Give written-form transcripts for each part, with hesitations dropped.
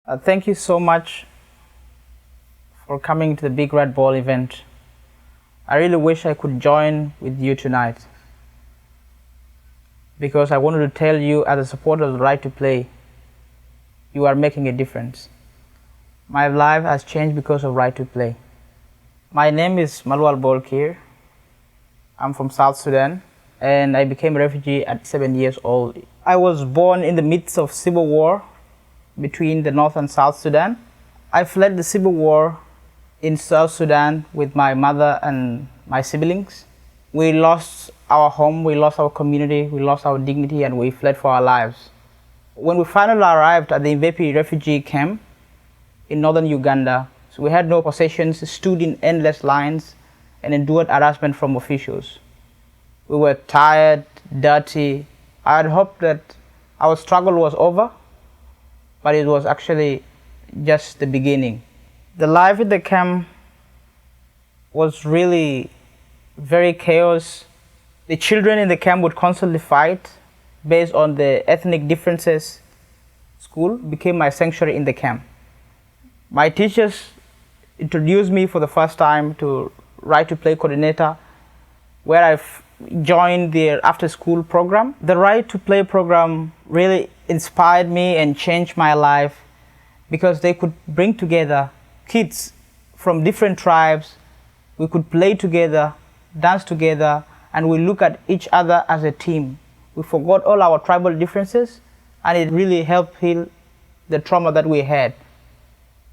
Thank you so much for coming to the Big Red Ball event. I really wish I could join with you tonight because I wanted to tell you, as a supporter of the Right to Play, you are making a difference. My life has changed because of Right to Play. My name is Malwal Bolkir. I'm from South Sudan and I became a refugee at 7 years old. I was born in the midst of civil war between the North and South Sudan. I fled the civil war in South Sudan with my mother and my siblings. We lost our home, we lost our community, we lost our dignity, and we fled for our lives. When we finally arrived at the Mvepi refugee camp in northern Uganda, so we had no possessions, stood in endless lines, and endured harassment from officials. We were tired, dirty. I had hoped that our struggle was over, but it was actually just the beginning. The life in the camp was really very chaos. The children in the camp would constantly fight based on the ethnic differences. School became my sanctuary in the camp. My teachers introduced me for the first time to Right to Play coordinator, where I've joined their after-school program. The Right to Play program really inspired me and changed my life because they could bring together kids from different tribes. We could play together, dance together, and we look at each other as a team. We forgot all our tribal differences, and it really helped heal the trauma that we had.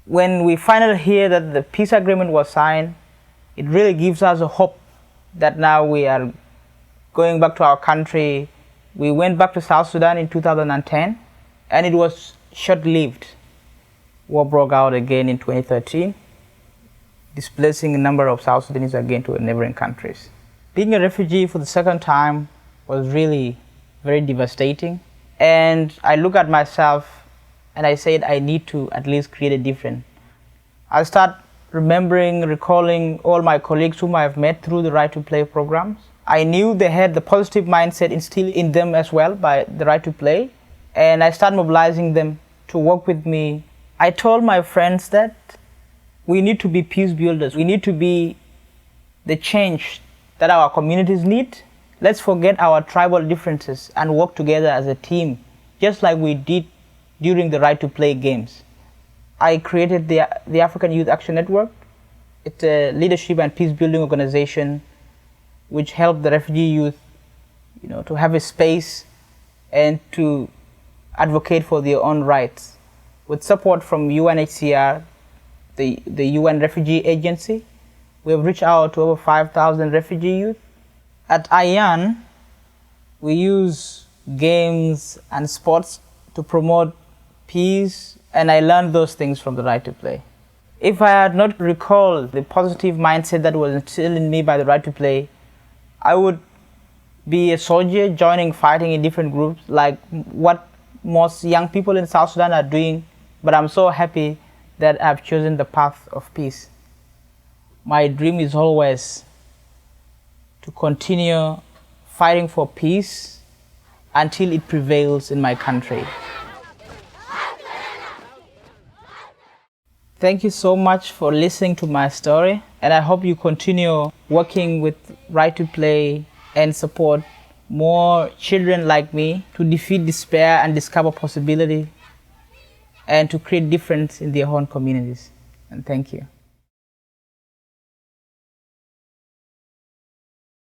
When we finally hear that the peace agreement was signed, it really gives us a hope that now we are going back to our country. We went back to South Sudan in 2010, and it was short-lived. War broke out again in 2013, displacing a number of South Sudanese again to neighboring countries. Being a refugee for the second time was really very devastating. And I look at myself and I said I need to at least create a difference. I start recalling all my colleagues whom I've met through the Right to Play programs. I knew they had the positive mindset instilled in them as well by the Right to Play, and I started mobilizing them to work with me. I told my friends that we need to be peace builders. We need to be the change that our communities need. Let's forget our tribal differences and work together as a team, just like we did during the Right to Play games. I created the African Youth Action Network. It's a leadership and peace building organization which helped the refugee youth, to have a space and to advocate for their own rights. With support from UNHCR, the UN Refugee Agency, we have reached out to over 5,000 refugee youth. At IAN, we use games and sports to promote peace, and I learned those things from the Right to Play. If I had not recalled the positive mindset that was instilled in me by the Right to Play, I would be a soldier fighting in different groups like what most young people in South Sudan are doing, but I'm so happy that I've chosen the path of peace. My dream is always to continue fighting for peace until it prevails in my country. Thank you so much for listening to my story, and I hope you continue working with Right to Play and support more children like me to defeat despair and discover possibility and to create difference in their own communities. And thank you.